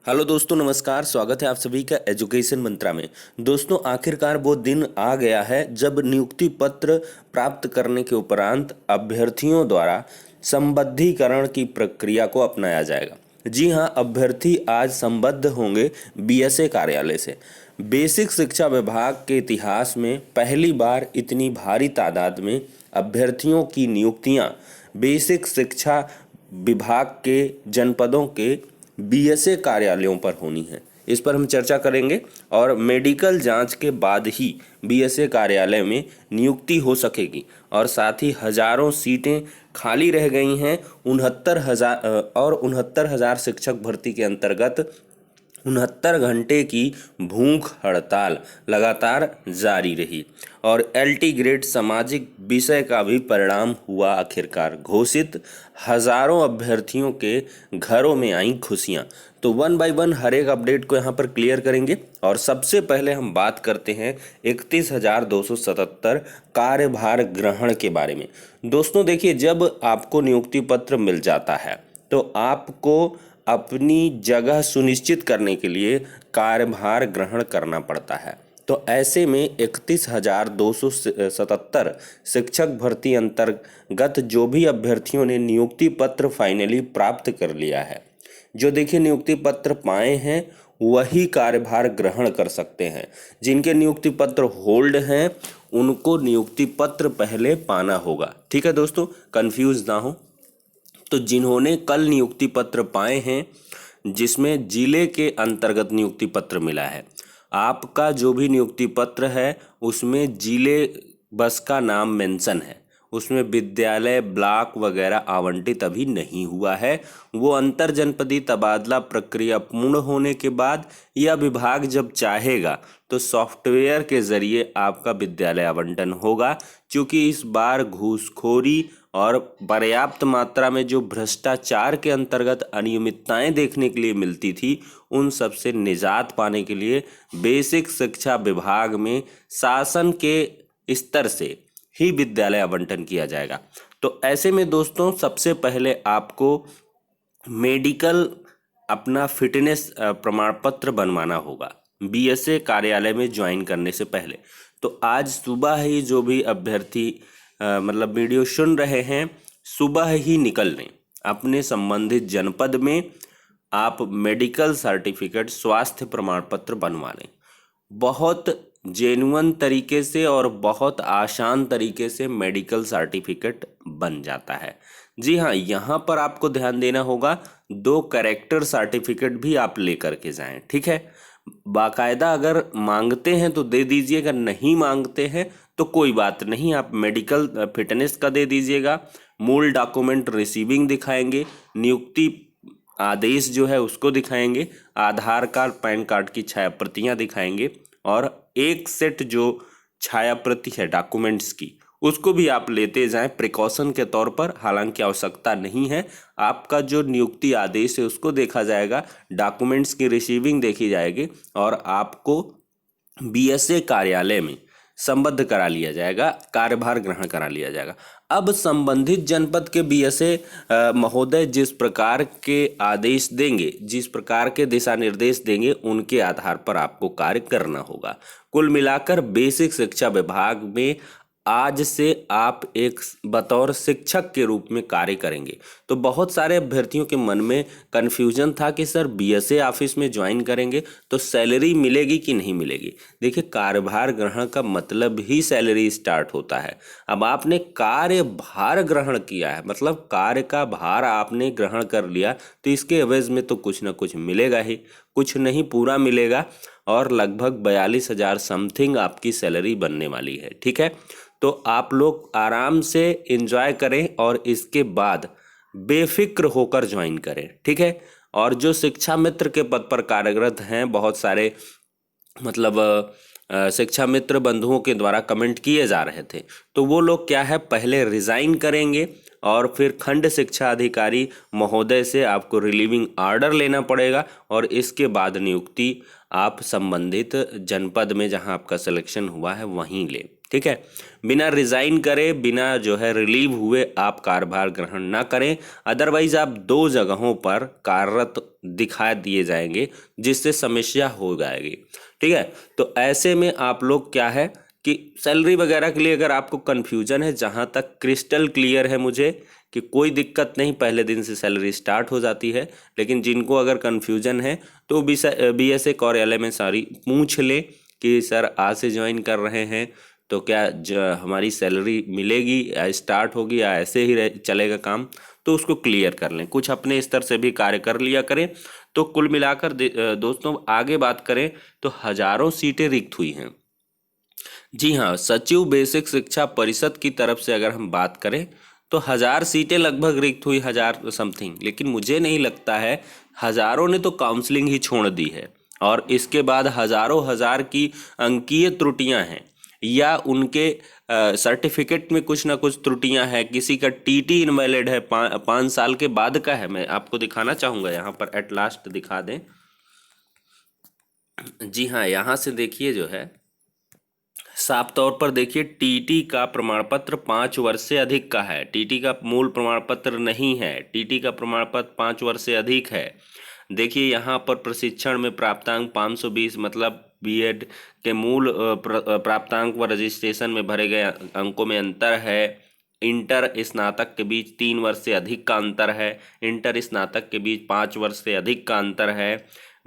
Hello दोस्तों, नमस्कार। स्वागत है आप सभी का एजुकेशन मंत्रा में। दोस्तों, आखिरकार वो दिन आ गया है जब नियुक्ति पत्र प्राप्त करने के उपरांत अभ्यर्थियों द्वारा संबद्धीकरण की प्रक्रिया को अपनाया जाएगा। जी हां, अभ्यर्थी आज संबद्ध होंगे बीएसए कार्यालय से। बेसिक शिक्षा विभाग के इतिहास में पहली बार इतनी भारी तादाद में अभ्यर्थियों की नियुक्तियां बेसिक शिक्षा विभाग के जनपदों के बीएसए कार्यालयों पर होनी है। इस पर हम चर्चा करेंगे और मेडिकल जांच के बाद ही बीएसए कार्यालय में नियुक्ति हो सकेगी और साथ ही हजारों सीटें खाली रह गई हैं। 69,000 शिक्षक भर्ती के अंतर्गत 69 घंटे की भूख हड़ताल लगातार जारी रही और एलटी ग्रेड सामाजिक विषय का भी परिणाम हुआ आखिरकार घोषित। हजारों अभ्यर्थियों के घरों में आई खुशियां। तो वन बाय वन हर एक अपडेट को यहाँ पर क्लियर करेंगे और सबसे पहले हम बात करते हैं 31,277 कार्यभार ग्रहण के बारे में। दोस्तों देखिए, जब आपको नियुक्ति पत्र मिल जाता है तो आपको अपनी जगह सुनिश्चित करने के लिए कार्यभार ग्रहण करना पड़ता है। तो ऐसे में 31,277 शिक्षक भर्ती अंतर्गत जो भी अभ्यर्थियों ने नियुक्ति पत्र फाइनली प्राप्त कर लिया है, जो देखिए नियुक्ति पत्र पाए हैं वही कार्यभार ग्रहण कर सकते हैं। जिनके नियुक्ति पत्र होल्ड हैं उनको नियुक्ति पत्र पहले पाना होगा। ठीक है दोस्तों, कंफ्यूज ना हो। तो जिन्होंने कल नियुक्ति पत्र पाए हैं, जिसमें जिले के अंतर्गत नियुक्ति पत्र मिला है, आपका जो भी नियुक्ति पत्र है उसमें जिले बस का नाम मेंशन है, उसमें विद्यालय ब्लॉक वगैरह आवंटित अभी नहीं हुआ है। वो अंतर जनपदीय तबादला प्रक्रिया पूर्ण होने के बाद या विभाग जब चाहेगा तो सॉफ्टवेयर के जरिए आपका विद्यालय आवंटन होगा। क्योंकि इस बार घूसखोरी और पर्याप्त मात्रा में जो भ्रष्टाचार के अंतर्गत अनियमितताएं देखने के लिए मिलती थी, उन सब से निजात पाने के लिए बेसिक शिक्षा विभाग में शासन के स्तर से ही विद्यालय आवंटन किया जाएगा। तो ऐसे में दोस्तों सबसे पहले आपको मेडिकल अपना फिटनेस प्रमाण पत्र बनवाना होगा बीएसए कार्यालय में ज्वाइन करने से पहले। तो आज सुबह ही जो भी अभ्यर्थी मतलब वीडियो सुन रहे हैं, सुबह ही निकल लें अपने संबंधित जनपद में। आप मेडिकल सर्टिफिकेट स्वास्थ्य प्रमाण पत्र बनवा लें। बहुत जेन्युइन तरीके से और बहुत आसान तरीके से मेडिकल सर्टिफिकेट बन जाता है। जी हाँ, यहाँ पर आपको ध्यान देना होगा, 2 कैरेक्टर सर्टिफिकेट भी आप लेकर के जाएं। ठीक है, बाकायदा अगर मांगते हैं तो दे दीजिए, अगर नहीं मांगते हैं तो कोई बात नहीं, आप मेडिकल फिटनेस का दे दीजिएगा। मूल डॉक्यूमेंट रिसीविंग दिखाएंगे, नियुक्ति आदेश जो है उसको दिखाएंगे, आधार कार्ड पैन कार्ड की छाया प्रतियाँ दिखाएंगे और एक सेट जो छाया प्रति है डॉक्यूमेंट्स की उसको भी आप लेते जाएं प्रिकॉशन के तौर पर। हालांकि आवश्यकता नहीं है, आपका जो नियुक्ति आदेश है उसको देखा जाएगा, डॉक्यूमेंट्स की रिसीविंग देखी जाएगी और आपको बीएसए कार्यालय में संबद्ध करा लिया जाएगा, कार्यभार ग्रहण करा लिया जाएगा। अब संबंधित जनपद के बीएसए महोदय जिस प्रकार के आदेश देंगे, जिस प्रकार के दिशा निर्देश देंगे, उनके आधार पर आपको कार्य करना होगा। कुल मिलाकर बेसिक शिक्षा विभाग में आज से आप एक बतौर शिक्षक के रूप में कार्य करेंगे। तो बहुत सारे अभ्यर्थियों के मन में कन्फ्यूजन था कि सर बीएसए ऑफिस में ज्वाइन करेंगे तो सैलरी मिलेगी कि नहीं मिलेगी। देखिए, कार्यभार ग्रहण का मतलब ही सैलरी स्टार्ट होता है। अब आपने कार्यभार ग्रहण किया है, मतलब कार्य का भार आपने ग्रहण कर लिया, तो इसके एवज में तो कुछ ना कुछ मिलेगा ही, कुछ नहीं पूरा मिलेगा और लगभग 42,000 समथिंग आपकी सैलरी बनने वाली है। ठीक है, तो आप लोग आराम से एंजॉय करें और इसके बाद बेफिक्र होकर ज्वाइन करें। ठीक है, और जो शिक्षा मित्र के पद पर कार्यरत हैं, बहुत सारे मतलब शिक्षा मित्र बंधुओं के द्वारा कमेंट किए जा रहे थे, तो वो लोग क्या है, पहले रिजाइन करेंगे और फिर खंड शिक्षा अधिकारी महोदय से आपको रिलीविंग ऑर्डर लेना पड़ेगा और इसके बाद नियुक्ति आप संबंधित जनपद में जहां आपका सिलेक्शन हुआ है वहीं लें। ठीक है। बिना रिजाइन करे, बिना जो है रिलीव हुए आप कार्यभार ग्रहण ना करें, अदरवाइज आप 2 जगहों पर कार्यरत दिखा दिए जाएंगे, जिससे समस्या हो जाएगी। ठीक है। तो ऐसे में आप लोग क्या है कि सैलरी वगैरह के लिए अगर आपको कन्फ्यूजन है, जहाँ तक क्रिस्टल क्लियर है मुझे कि कोई दिक्कत नहीं, पहले दिन से सैलरी स्टार्ट हो जाती है। लेकिन जिनको अगर कन्फ्यूजन है तो BSA कार्यालय में सारी पूछ ले कि सर आज से ज्वाइन कर रहे हैं तो क्या हमारी सैलरी मिलेगी या स्टार्ट होगी या ऐसे ही चलेगा काम, तो उसको क्लियर कर लें। कुछ अपने स्तर से भी कार्य कर लिया करें। तो कुल मिलाकर दोस्तों आगे बात करें तो हजारों सीटें रिक्त हुई हैं। जी हाँ, सचिव बेसिक शिक्षा परिषद की तरफ से अगर हम बात करें तो 1000 सीटें लगभग रिक्त हुई, 1000 समथिंग। लेकिन मुझे नहीं लगता है, हजारों ने तो काउंसलिंग ही छोड़ दी है, और इसके बाद हजारों हजार की अंकीय त्रुटियां हैं या उनके सर्टिफिकेट में कुछ ना कुछ त्रुटियां हैं। किसी का TT इनवैलिड है, 5 साल के बाद का है। मैं आपको दिखाना चाहूँगा, यहाँ पर एट लास्ट दिखा दें। जी हाँ, यहाँ से देखिए जो है साफ तौर पर देखिए, TT का प्रमाण पत्र 5 वर्ष से अधिक का है। TT का मूल प्रमाण पत्र नहीं है, TT का प्रमाण पत्र 5 वर्ष से अधिक है। देखिए यहाँ पर प्रशिक्षण में प्राप्तांक 520, मतलब B.Ed के मूल प्राप्तांक व रजिस्ट्रेशन में भरे गए अंकों में अंतर है। इंटर स्नातक के बीच 3 वर्ष से अधिक का अंतर है। इंटर स्नातक के बीच 5 वर्ष से अधिक का अंतर है।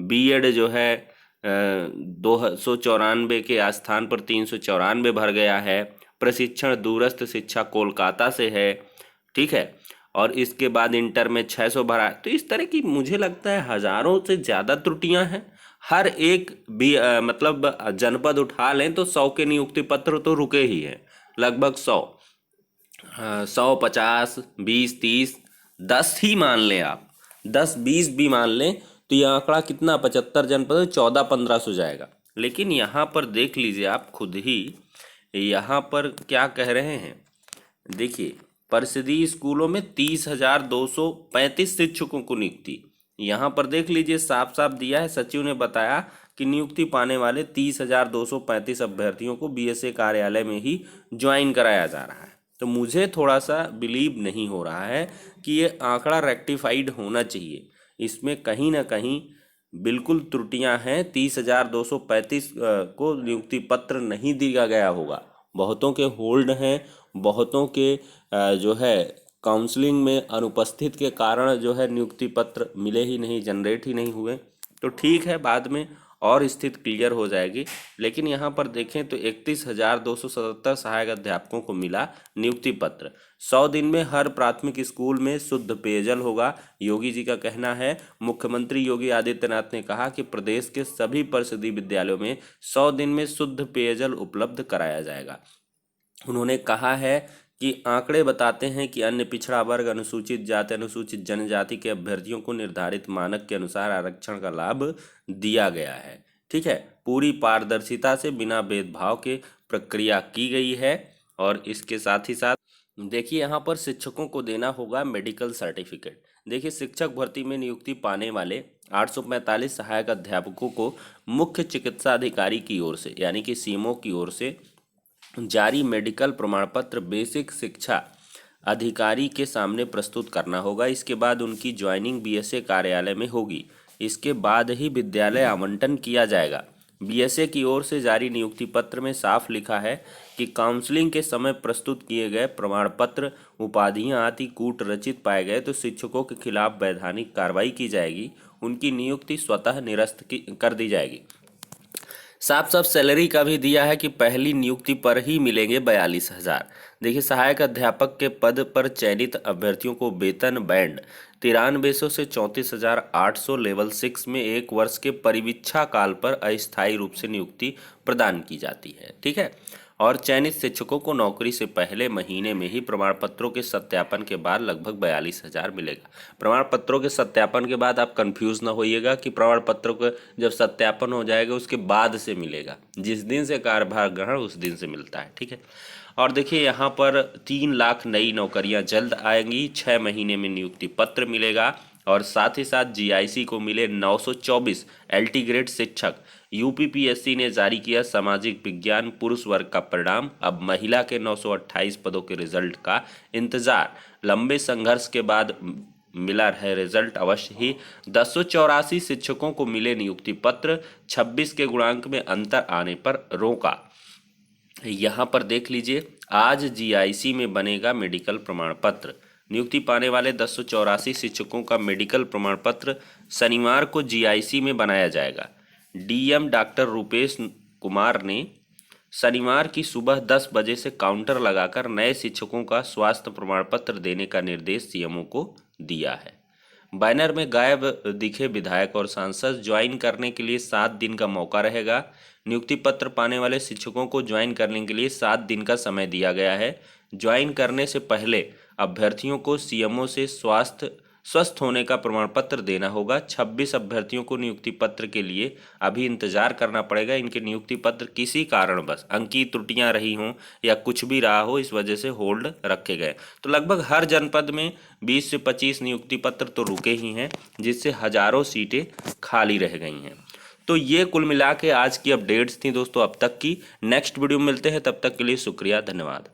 B.Ed जो है 294 के स्थान पर 394 भर गया है। प्रशिक्षण दूरस्थ शिक्षा कोलकाता से है। ठीक है। और इसके बाद इंटर में 600 भरा। तो इस तरह की मुझे लगता है हजारों से ज़्यादा त्रुटियां हैं। हर एक भी मतलब जनपद उठा लें तो 100 के नियुक्ति पत्र तो रुके ही हैं, लगभग 100, 150, 20, 30, 10 ही मान लें आप, 10-20 भी मान लें तो यह आंकड़ा कितना, 75 जनपद 1400-1500 जाएगा। लेकिन यहाँ पर देख लीजिए आप खुद ही, यहाँ पर क्या कह रहे हैं। देखिए, परिषदीय स्कूलों में 30,235 शिक्षकों को नियुक्ति, यहाँ पर देख लीजिए साफ साफ दिया है। सचिव ने बताया कि नियुक्ति पाने वाले 30,235 अभ्यर्थियों को BSA कार्यालय में ही ज्वाइन कराया जा रहा है। तो मुझे थोड़ा सा बिलीव नहीं हो रहा है कि ये आंकड़ा रेक्टिफाइड होना चाहिए। इसमें कहीं ना कहीं बिल्कुल त्रुटियां हैं। 30,235 को नियुक्ति पत्र नहीं दिया गया होगा। बहुतों के होल्ड हैं, बहुतों के जो है काउंसलिंग में अनुपस्थित के कारण जो है नियुक्ति पत्र मिले ही नहीं, जनरेट ही नहीं हुए। तो ठीक है, बाद में और स्थिति क्लियर हो जाएगी। लेकिन यहाँ पर देखें तो 31,277 सहायक अध्यापकों को मिला नियुक्ति पत्र। 100 दिन में हर प्राथमिक स्कूल में शुद्ध पेयजल होगा, योगी जी का कहना है। मुख्यमंत्री योगी आदित्यनाथ ने कहा कि प्रदेश के सभी परिषदीय विद्यालयों में 100 दिन में शुद्ध पेयजल उपलब्ध कराया जाएगा। उन्होंने कहा है कि आंकड़े बताते हैं कि अन्य पिछड़ा वर्ग, अनुसूचित जाति, अनुसूचित जनजाति के अभ्यर्थियों को निर्धारित मानक के अनुसार आरक्षण का लाभ दिया गया है। ठीक है। पूरी पारदर्शिता से बिना भेदभाव के प्रक्रिया की गई है। और इसके साथ ही साथ देखिए यहाँ पर शिक्षकों को देना होगा मेडिकल सर्टिफिकेट। देखिए, शिक्षक भर्ती में नियुक्ति पाने वाले 845 सहायक अध्यापकों को मुख्य चिकित्सा अधिकारी की ओर से, यानी कि CMO की ओर से जारी मेडिकल प्रमाण पत्र बेसिक शिक्षा अधिकारी के सामने प्रस्तुत करना होगा। इसके बाद उनकी ज्वाइनिंग BSA कार्यालय में होगी। इसके बाद ही विद्यालय आवंटन किया जाएगा। BSA की ओर से जारी नियुक्ति पत्र में साफ लिखा है कि काउंसलिंग के समय प्रस्तुत किए गए प्रमाण पत्र, उपाधियां आदि कूट रचित पाए गए तो शिक्षकों के खिलाफ वैधानिक कार्रवाई की जाएगी। उनकी नियुक्ति स्वतः निरस्त कर दी जाएगी। साफ साफ सैलरी का भी दिया है कि पहली नियुक्ति पर ही मिलेंगे 42,000। देखिए, सहायक अध्यापक के पद पर चयनित अभ्यर्थियों को वेतन बैंड 9300 से 34,800 लेवल 6 में 1 वर्ष के परिवीक्षा काल पर अस्थायी रूप से नियुक्ति प्रदान की जाती है। ठीक है। और चयनित शिक्षकों को नौकरी से पहले महीने में ही प्रमाण पत्रों के सत्यापन के बाद लगभग 42,000 मिलेगा। प्रमाण पत्रों के सत्यापन के बाद आप कंफ्यूज ना होइएगा कि प्रमाण पत्रों का जब सत्यापन हो जाएगा उसके बाद से मिलेगा। जिस दिन से कार्यभार ग्रहण उस दिन से मिलता है। ठीक है। और देखिए यहाँ पर 3 लाख नई नौकरियां जल्द आएंगी। 6 महीने में नियुक्ति पत्र मिलेगा। और साथ ही साथ जीआईसी को मिले 924 एलटी ग्रेड शिक्षक। यूपीपीएससी ने जारी किया सामाजिक विज्ञान पुरुष वर्ग का परिणाम। अब महिला के 928 पदों के रिजल्ट का इंतजार। लंबे संघर्ष के बाद मिला है रिजल्ट अवश्य ही। 1084 शिक्षकों को मिले नियुक्ति पत्र। 26 के गुणांक में अंतर आने पर रोका। यहाँ पर देख लीजिए, आज जीआईसी में बनेगा मेडिकल प्रमाण पत्र। नियुक्ति पाने वाले 1084 शिक्षकों का मेडिकल प्रमाण पत्र शनिवार को जीआईसी में बनाया जाएगा। डीएम डॉक्टर रूपेश कुमार ने शनिवार की सुबह 10 बजे से काउंटर लगाकर नए शिक्षकों का स्वास्थ्य प्रमाण पत्र देने का निर्देश सीएमओ को दिया है। बैनर में गायब दिखे विधायक और सांसद। ज्वाइन करने के लिए 7 दिन का मौका रहेगा। नियुक्ति पत्र पाने वाले शिक्षकों को ज्वाइन करने के लिए 7 दिन का समय दिया गया है। ज्वाइन करने से पहले अभ्यर्थियों को सीएमओ से स्वस्थ होने का प्रमाण पत्र देना होगा। 26 अभ्यर्थियों को नियुक्ति पत्र के लिए अभी इंतजार करना पड़ेगा। इनके नियुक्ति पत्र किसी कारणवश अंकीय त्रुटियां रही हों या कुछ भी रहा हो, इस वजह से होल्ड रखे गए। तो लगभग हर जनपद में 20 से 25 नियुक्ति पत्र तो रुके ही हैं, जिससे हजारों सीटें खाली रह गई हैं। तो ये कुल मिला के आज की अपडेट्स थी दोस्तों अब तक की। नेक्स्ट वीडियो में मिलते हैं, तब तक के लिए शुक्रिया, धन्यवाद।